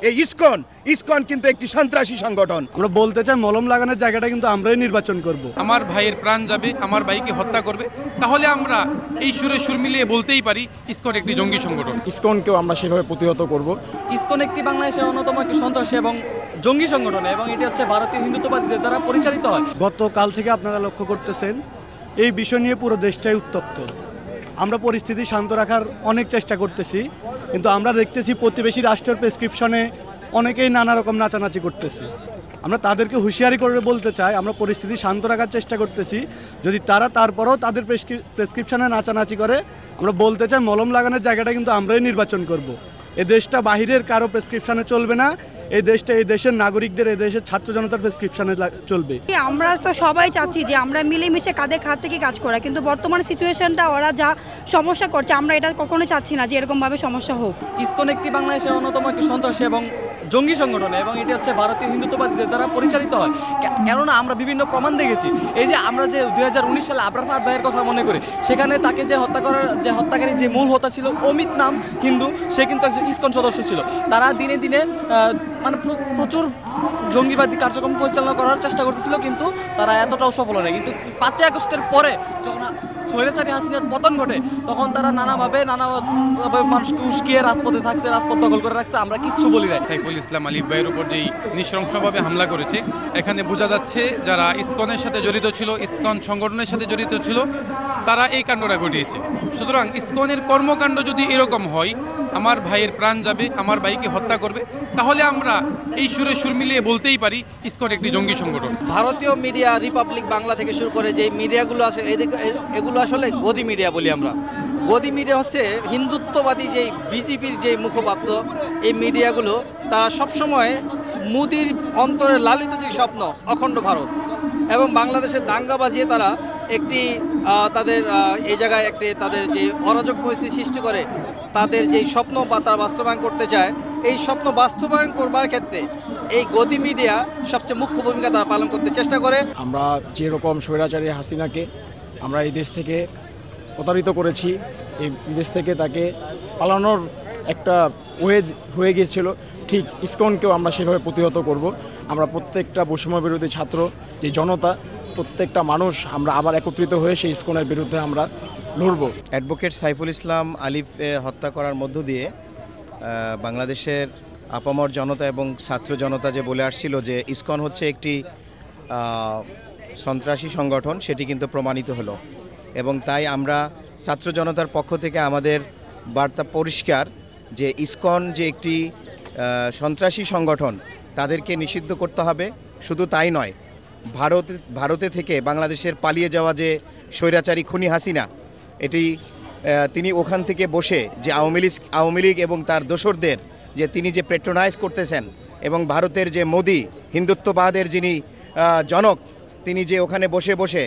এই ISKCON ISKCON কিন্তু একটি সন্ত্রাসী সংগঠন। আমরা বলতে চাই মলম লাগানোর জায়গাটা কিন্তু আমরাই নির্বাচন করব। আমার ভাইয়ের প্রাণ যাবে, আমার ভাইকে হত্যা করবে, তাহলে আমরা এই সুরে সুর মিলিয়ে বলতেই পারি ইসকন একটি জঙ্গি সংগঠন। ইসকনকেও আমরা সেভাবে প্রতিহত করব। ইসকন একটি বাংলাদেশের অন্যতম একটি সন্ত্রাসী এবং জঙ্গি সংগঠন, এবং এটি হচ্ছে ভারতীয় হিন্দুত্ববাদীদের দ্বারা পরিচালিত হয়। গতকাল থেকে আপনারা লক্ষ্য করতেছেন এই বিষয় নিয়ে পুরো দেশটাই উত্তপ্ত। আমরা পরিস্থিতি শান্ত রাখার অনেক চেষ্টা করতেছি, কিন্তু আমরা দেখতেছি প্রতিবেশী রাষ্ট্রের প্রেসক্রিপশনে অনেকেই নানা রকম নাচানাচি করতেছে। আমরা তাদেরকে হুঁশিয়ারি করে বলতে চাই, আমরা পরিস্থিতি শান্ত রাখার চেষ্টা করতেছি। যদি তারা তারপরেও তাদের প্রেসক্রিপশনে নাচানাচি করে, আমরা বলতে চাই মলম লাগানোর জায়গাটা কিন্তু আমরাই নির্বাচন করব। এ দেশটা বাহিরের কারো প্রেসক্রিপশনে চলবে না, এই দেশটা এই দেশের নাগরিকদের, এই দেশের ছাত্র জনতার প্রেসক্রিপশনে চলবে। আমরা তো সবাই চাচ্ছি যে আমরা মিলেমিশে কাঁধে কাঁধ থেকে কাজ করা, কিন্তু বর্তমান সিচুয়েশনটা ওরা যা সমস্যা করছে আমরা এটা কখনো চাচ্ছি না যে এরকমভাবে সমস্যা হোক। ইসকন একটি বাংলাদেশের অন্যতম একটি সন্ত্রাসী এবং জঙ্গি সংগঠন, এবং এটি হচ্ছে ভারতীয় হিন্দুত্ববাদীদের দ্বারা পরিচালিত হয়। কেননা আমরা বিভিন্ন প্রমাণ দেখেছি। এই যে আমরা যে 2019 সালে আবরার ফাহাদ ভাইয়ের কথা মনে করি, সেখানে তাকে যে হত্যাকারী যে মূল হোতা ছিল অমিত নাম হিন্দু, সে কিন্তু একজন ইসকন সদস্য ছিল। তারা দিনে দিনে মানে প্রচুর জঙ্গিবাদী কার্যক্রম পরিচালনা করার চেষ্টা করতেছিল, কিন্তু তারা এতটাও সফল হয় না। কিন্তু 5ই আগস্টের পরে যখন স্বৈরাচারী হাসিনার পতন ঘটে, তখন তারা নানাভাবে মানুষকে উস্কিয়ে রাজপথে থাকছে, রাজপথ দখল করে রাখছে, আমরা কিচ্ছু বলি না। সাইফুল ইসলাম আলিফ ভাইয়ের উপর যেই নৃশংসভাবে হামলা করেছে, এখানে বোঝা যাচ্ছে যারা ইসকনের সাথে জড়িত ছিল, ইসকন সংগঠনের সাথে জড়িত ছিল, তারা এই কাণ্ডটা ঘটিয়েছে। সুতরাং ইসকনের কর্মকাণ্ড যদি এরকম হয়, আমার ভাইয়ের প্রাণ যাবে, আমার ভাইকে হত্যা করবে, তাহলে আমরা এই সুরে সুর মিলিয়ে বলতেই পারি ইসকন একটি জঙ্গি সংগঠন। ভারতীয় মিডিয়া, রিপাবলিক বাংলা থেকে শুরু করে যে মিডিয়াগুলো আছে, এগুলো আসলে গদি মিডিয়া বলি আমরা। গদি মিডিয়া হচ্ছে হিন্দুত্ববাদী যেই বিজেপির যে মুখপাত্র, এই মিডিয়াগুলো তারা সবসময় মোদির অন্তরে লালিত যে স্বপ্ন অখণ্ড ভারত এবং বাংলাদেশের দাঙ্গা বাজিয়ে তারা একটি তাদের এই জায়গায় একটি তাদের যে অরাজক পরিস্থিতি সৃষ্টি করে, তাদের যেই স্বপ্ন বা তারা বাস্তবায়ন করতে চায়, এই স্বপ্ন বাস্তবায়ন করবার ক্ষেত্রে এই গদি মিডিয়া সবচেয়ে মুখ্য ভূমিকা তারা পালন করতে চেষ্টা করে। আমরা যেরকম স্বৈরাচারী হাসিনাকে আমরা এই দেশ থেকে প্রতারিত করেছি, এই দেশ থেকে তাকে পালানোর একটা হয়ে গিয়েছিল, ঠিক ইসকনকেও আমরা সেভাবে প্রতিহত করব। আমরা প্রত্যেকটা বৈষম্য বিরোধী ছাত্র যে জনতা, প্রত্যেকটা মানুষ আমরা আবার একত্রিত হয়ে সেই ইসকনের বিরুদ্ধে আমরা লড়ব। অ্যাডভোকেট সাইফুল ইসলাম আলিফ হত্যা করার মধ্য দিয়ে বাংলাদেশের আপামর জনতা এবং ছাত্র জনতা যে বলে আসছিল যে ইসকন হচ্ছে একটি সন্ত্রাসী সংগঠন, সেটি কিন্তু প্রমাণিত হলো। এবং তাই আমরা ছাত্র জনতার পক্ষ থেকে আমাদের বার্তা পরিষ্কার যে ইসকন যে একটি সন্ত্রাসী সংগঠন, তাদেরকে নিষিদ্ধ করতে হবে। শুধু তাই নয়, ভারতে থেকে বাংলাদেশের পালিয়ে যাওয়া স্বৈরাচারী খুনি হাসিনা, তিনি ওখান থেকে বসে যে আওয়ামী লীগ এবং তার দোসরদের তিনি যে প্যাট্রোনাইজ করতেছেন, এবং ভারতের যে মোদি হিন্দুত্ববাদের যিনি জনক, তিনি যে ওখানে বসে বসে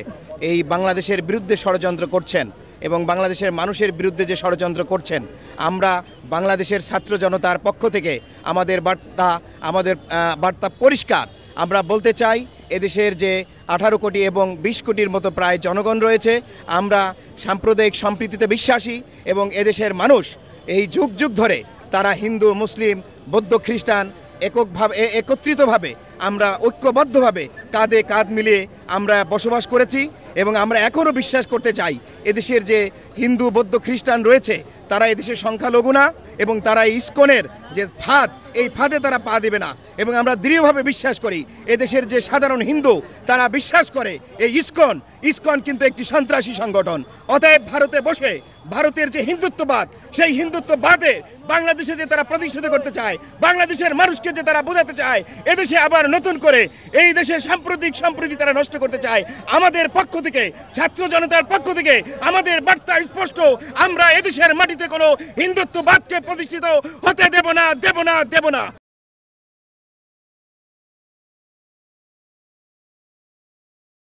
এই বাংলাদেশের বিরুদ্ধে ষড়যন্ত্র করছেন এবং বাংলাদেশের মানুষের বিরুদ্ধে যে ষড়যন্ত্র করছেন, আমরা বাংলাদেশের ছাত্র জনতার পক্ষ থেকে আমাদের বার্তা পরিষ্কার। আমরা বলতে চাই, এদেশের যে 18 কোটি এবং 20 কোটির মতো প্রায় জনগণ রয়েছে, আমরা সাম্প্রদায়িক সম্প্রীতিতে বিশ্বাসী, এবং এদেশের মানুষ এই যুগ যুগ ধরে তারা হিন্দু, মুসলিম, বৌদ্ধ, খ্রিস্টান একত্রিতভাবে আমরা ঐক্যবদ্ধভাবে কাঁধে কাঁধ মিলিয়ে আমরা বসবাস করেছি, এবং আমরা এখনও বিশ্বাস করতে চাই এদেশের যে হিন্দু, বৌদ্ধ, খ্রিস্টান রয়েছে, তারা এদেশের সংখ্যালঘু না, এবং তারা ইসকনের যে ফাঁদ, এই ফাঁদে তারা পা দেবে না। এবং আমরা দৃঢ়ভাবে বিশ্বাস করি এদেশের যে সাধারণ হিন্দু, তারা বিশ্বাস করে এই ইসকন কিন্তু একটি সন্ত্রাসী সংগঠন। অতএব ভারতে বসে ভারতের যে হিন্দুত্ববাদ, সেই হিন্দুত্ববাদে বাংলাদেশে যে তারা প্রতিষ্ঠিত করতে চায়, বাংলাদেশের মানুষকে যে তারা বোঝাতে চায় এদেশে আবার নতুন করে এই দেশের সাম্প্রতিক সম্প্রীতি তারা নষ্ট করতে চায়, আমাদের পক্ষ থেকে, ছাত্র জনতার পক্ষ থেকে আমাদের বার্তা স্পষ্ট, আমরা এদেশের মাটিতে কোনো হিন্দুত্ববাদকে প্রতিষ্ঠিত হতে দেব না।